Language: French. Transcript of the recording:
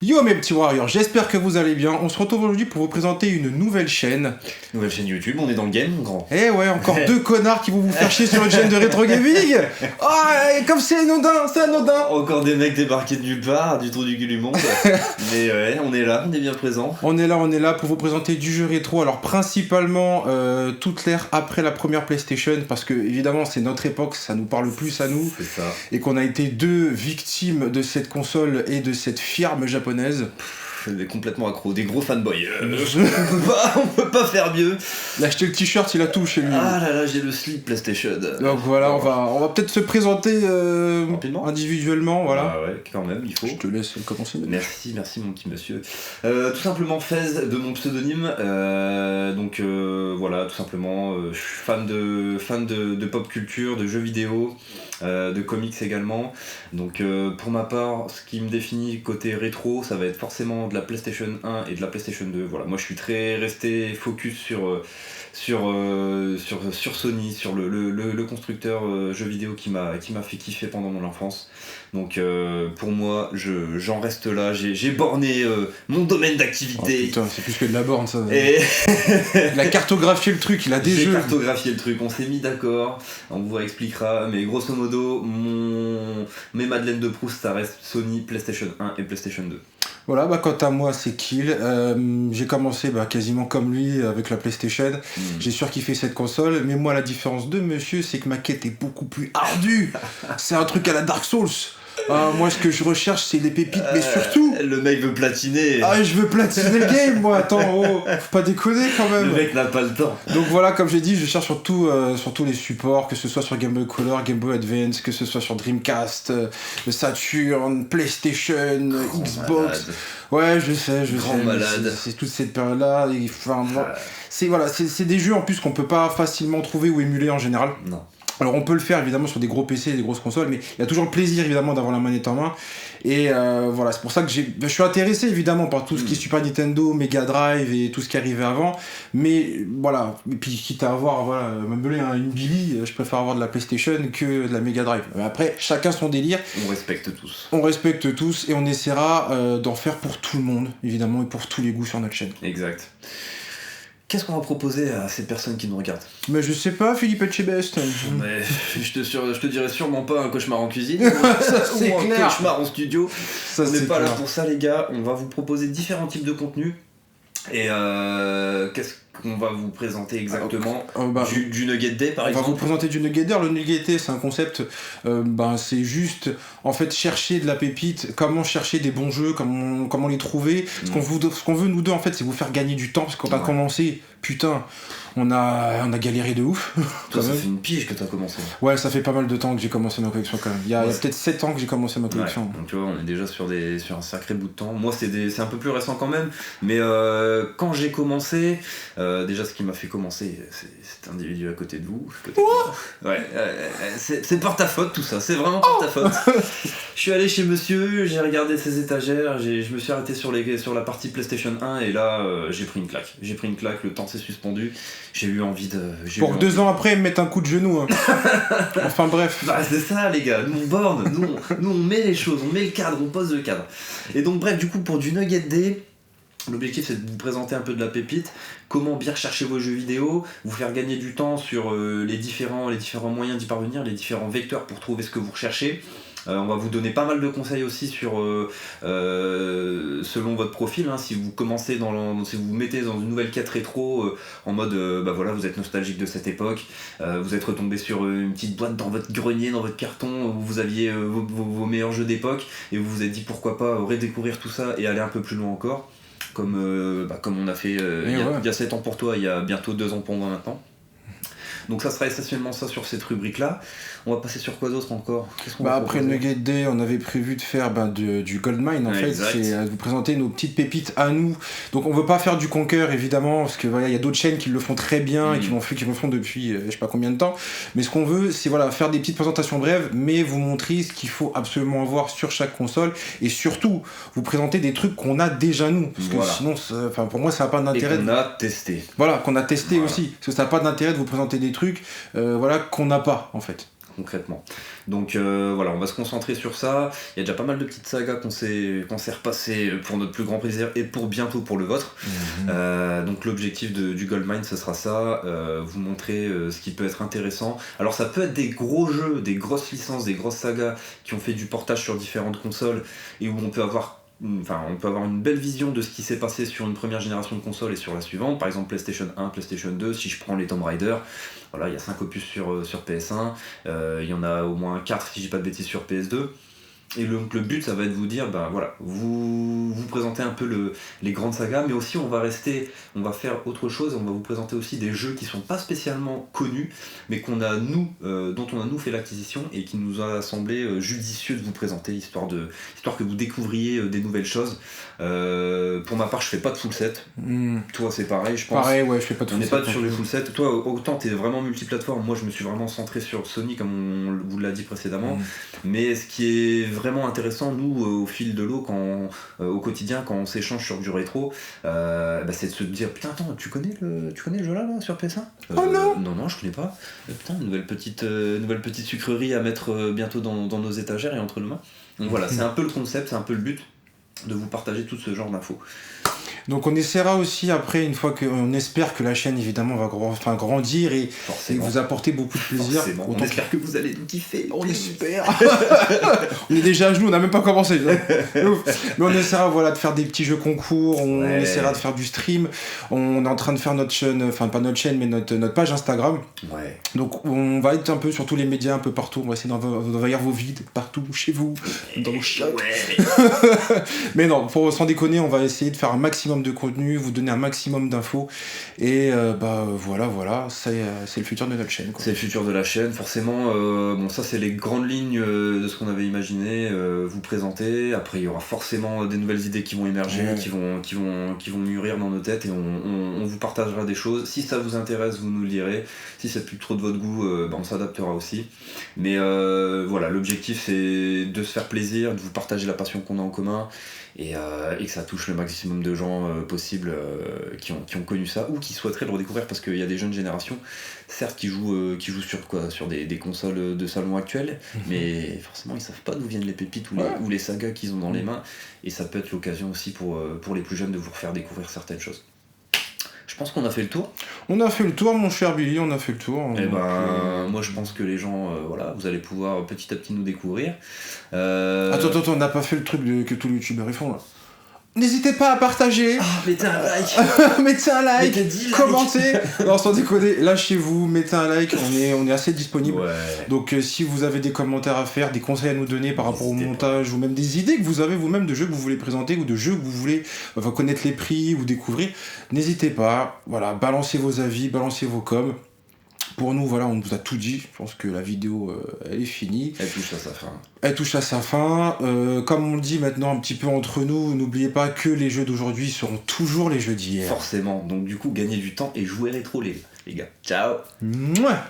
Yo mes petits warriors, j'espère que vous allez bien. On se retrouve aujourd'hui pour vous présenter une nouvelle chaîne. Nouvelle chaîne YouTube, on est dans le game, mon grand. Eh ouais, encore deux connards qui vont vous faire chier sur une chaîne de rétro gaming. Ah, comme c'est anodin, c'est anodin. Encore des mecs débarqués de nulle part, du trou du cul du monde. Mais ouais, on est là, on est bien présent. On est là pour vous présenter du jeu rétro. Alors principalement toute l'ère après la première PlayStation, parce que évidemment c'est notre époque, ça nous parle plus à nous. C'est ça. Et qu'on a été deux victimes de cette console et de cette firme japonaise. Complètement accro, des gros fanboys. On peut pas faire mieux. Il a acheté le t-shirt, il a tout chez lui. Ah là là, j'ai le slip PlayStation. Donc voilà, on va peut-être se présenter rapidement, individuellement, voilà. Ah ouais, quand même, il faut. Je te laisse commencer. Merci mon petit monsieur. Tout simplement Fez de mon pseudonyme. Voilà, tout simplement, je suis fan de pop culture, de jeux vidéo, de comics également. Donc pour ma part, ce qui me définit côté rétro, ça va être forcément de la PlayStation 1 et de la PlayStation 2. Voilà, moi je suis très resté focus sur Sony, sur le constructeur jeu vidéo qui m'a fait kiffer pendant mon enfance. Donc pour moi, j'en reste là, j'ai borné mon domaine d'activité. Oh, putain, c'est plus que de la borne ça. Et il a cartographié le truc, il a des jeux. J'ai cartographié le truc, on s'est mis d'accord, on vous expliquera, mais grosso modo, mes Madeleines de Proust, ça reste Sony, PlayStation 1 et PlayStation 2. Voilà, quant à moi, c'est Kill. J'ai commencé quasiment comme lui avec la PlayStation. J'ai surkiffé cette console, mais moi, la différence de monsieur, c'est que ma quête est beaucoup plus ardue. C'est un truc à la Dark Souls. Moi, ce que je recherche, c'est les pépites, mais surtout... Le mec veut platiner. Ah, je veux platiner le game, moi. Attends, faut pas déconner quand même. Le mec n'a pas le temps. Donc voilà, comme j'ai dit, je cherche sur tous les supports, que ce soit sur Game Boy Color, Game Boy Advance, que ce soit sur Dreamcast, Saturn, PlayStation, Xbox. Malade. Ouais, je sais. Malade. C'est toute cette période-là. C'est des jeux en plus qu'on peut pas facilement trouver ou émuler en général. Non. Alors on peut le faire évidemment sur des gros PC et des grosses consoles, mais il y a toujours le plaisir évidemment d'avoir la manette en main. Et voilà, c'est pour ça que je suis intéressé évidemment par tout ce qui est Super Nintendo, Mega Drive et tout ce qui arrivait avant. Mais voilà, et puis quitte à avoir même une Billy, je préfère avoir de la PlayStation que de la Mega Drive. Mais après, chacun son délire. On respecte tous. On respecte tous et on essaiera d'en faire pour tout le monde, évidemment, et pour tous les goûts sur notre chaîne. Exact. Qu'est-ce qu'on va proposer à ces personnes qui nous regardent ? Mais je sais pas, Philippe Etchebest. Mais je te dirais sûrement pas un cauchemar en cuisine Ça, c'est ou clair. un cauchemar en studio. Ça, on n'est pas clair. là pour ça les gars, on va vous proposer différents types de contenus. Et qu'est-ce qu'on va vous présenter exactement ? Du Nugget Day par exemple. On va vous présenter du Nugget Day. Le Nugget Day, c'est un concept, c'est juste en fait chercher de la pépite, comment chercher des bons jeux, comment les trouver. Ce qu'on veut nous deux en fait, c'est vous faire gagner du temps, parce que quand on a commencé, putain, on a galéré de ouf. Toi ça fait une pige que t'as commencé. Ouais, ça fait pas mal de temps que j'ai commencé ma collection quand même. Il y a peut-être 7 ans que j'ai commencé ma collection. Ouais, donc tu vois, on est déjà sur un sacré bout de temps. Moi c'est un peu plus récent quand même, mais quand j'ai commencé, déjà ce qui m'a fait commencer, c'est cet individu à côté de vous. C'est par ta faute tout ça, c'est vraiment par ta faute. Je suis allé chez monsieur, j'ai regardé ses étagères, je me suis arrêté sur la partie PlayStation 1 et là j'ai pris une claque, le temps s'est suspendu, j'ai eu envie de... Pour 2 ans après, me mettre un coup de genou. Hein. Enfin bref. Bah c'est ça les gars, nous on borne, nous on met les choses, on met le cadre, on pose le cadre. Et donc bref, du coup pour du Nugget Day, l'objectif c'est de vous présenter un peu de la pépite, comment bien rechercher vos jeux vidéo, vous faire gagner du temps sur les différents moyens d'y parvenir, les différents vecteurs pour trouver ce que vous recherchez. On va vous donner pas mal de conseils aussi sur selon votre profil, hein, si vous commencez si vous vous mettez dans une nouvelle quête rétro en mode vous êtes nostalgique de cette époque, vous êtes retombé sur une petite boîte dans votre grenier, dans votre carton où vous aviez vos meilleurs jeux d'époque et vous vous êtes dit pourquoi pas redécouvrir tout ça et aller un peu plus loin encore comme on a fait il y a 7 ans pour toi, il y a bientôt 2 ans pour moi maintenant. Donc ça sera essentiellement ça sur cette rubrique là. On va passer sur quoi d'autre encore ? Après le Nugget Day, on avait prévu de faire du Goldmine en fait, c'est vous présenter nos petites pépites à nous. Donc on veut pas faire du Conquer évidemment, parce que il y a d'autres chaînes qui le font très bien et qui le font depuis je sais pas combien de temps. Mais ce qu'on veut, c'est faire des petites présentations brèves, mais vous montrer ce qu'il faut absolument avoir sur chaque console et surtout vous présenter des trucs qu'on a déjà nous. Parce que sinon, pour moi, ça n'a pas d'intérêt. Et qu'on a testé. Voilà, qu'on a testé aussi. Parce que ça n'a pas d'intérêt de vous présenter des trucs qu'on n'a pas en fait. concrètement. Donc voilà, on va se concentrer sur ça. Il y a déjà pas mal de petites sagas qu'on s'est repassées pour notre plus grand plaisir et pour bientôt pour le vôtre. Donc l'objectif du Goldmine, ce sera ça, vous montrer ce qui peut être intéressant. Alors ça peut être des gros jeux, des grosses licences, des grosses sagas qui ont fait du portage sur différentes consoles et où on peut avoir une belle vision de ce qui s'est passé sur une première génération de consoles et sur la suivante. Par exemple PlayStation 1, PlayStation 2, si je prends les Tomb Raider, voilà, il y a 5 opus sur PS1, il y en a au moins 4 si je dis pas de bêtises sur PS2. Et donc le but, ça va être de vous dire, vous présenter un peu les grandes sagas, mais aussi on va faire autre chose, on va vous présenter aussi des jeux qui sont pas spécialement connus, mais dont on a nous fait l'acquisition et qui nous a semblé judicieux de vous présenter, histoire que vous découvriez des nouvelles choses. Pour ma part, je fais pas de full set. Toi, c'est pareil, je pense. Pareil, ouais, je fais pas de full set. On n'est pas sur les full set. Toi, autant t'es vraiment multiplateforme. Moi, je me suis vraiment centré sur Sony, comme on vous l'a dit précédemment. Mais ce qui est vraiment intéressant, nous, au fil de l'eau, au quotidien, quand on s'échange sur du rétro, c'est de se dire, putain, attends, tu connais le jeu là sur PS1 Oh non. Non, je connais pas. Putain, une nouvelle petite sucrerie à mettre bientôt dans nos étagères et entre nos mains. Donc voilà, c'est un peu le concept, c'est un peu le but de vous partager tout ce genre d'infos. Donc on essaiera aussi après, une fois qu'on espère que la chaîne évidemment va grandir et vous apporter beaucoup de plaisir. On espère que vous allez nous kiffer. On espère. On est déjà à genoux, on n'a même pas commencé. Mais on essaiera de faire des petits jeux concours, on essaiera de faire du stream. On est en train de faire notre chaîne, enfin pas notre chaîne mais notre page Instagram. Ouais. Donc on va être un peu sur tous les médias, un peu partout. On va essayer d'envahir vos vides partout, chez vous, dans vos chiottes. Mais non, sans déconner, on va essayer de faire un maximum de contenu, vous donner un maximum d'infos et voilà, c'est le futur de notre chaîne, quoi. C'est le futur de la chaîne, forcément. Ça c'est les grandes lignes de ce qu'on avait imaginé vous présenter. Après il y aura forcément des nouvelles idées qui vont émerger, qui vont mûrir dans nos têtes et on vous partagera des choses. Si ça vous intéresse, vous nous le direz. Si c'est plus trop de votre goût, on s'adaptera aussi. Mais voilà, l'objectif c'est de se faire plaisir, de vous partager la passion qu'on a en commun. Et que ça touche le maximum de gens possible qui ont connu ça ou qui souhaiteraient le redécouvrir, parce qu'il y a des jeunes générations certes qui jouent sur des consoles de salon actuelles, mais forcément ils savent pas d'où viennent les pépites ou les sagas qu'ils ont dans les mains, et ça peut être l'occasion aussi pour les plus jeunes de vous refaire découvrir certaines choses. Je pense qu'on a fait le tour. On a fait le tour, mon cher Billy, on a fait le tour. Et moi je pense que les gens, vous allez pouvoir petit à petit nous découvrir. Attends, on n'a pas fait le truc que tous les youtubeurs font là. N'hésitez pas à partager. Mettez un like. Mettez un like. Mettez 10 commentez. Non, sans déconner, lâchez-vous, mettez un like. On est assez disponible. Ouais. Donc si vous avez des commentaires à faire, des conseils à nous donner par rapport au montage, ou même des idées que vous avez vous-même de jeux que vous voulez présenter, ou de jeux que vous voulez connaître les prix ou découvrir, n'hésitez pas. Voilà, balancez vos avis, balancez vos coms. Pour nous, on vous a tout dit. Je pense que la vidéo, elle est finie. Elle touche à sa fin. Comme on le dit maintenant un petit peu entre nous, n'oubliez pas que les jeux d'aujourd'hui seront toujours les jeux d'hier. Forcément. Donc du coup, gagnez du temps et jouez rétro, les gars. Ciao. Mouah.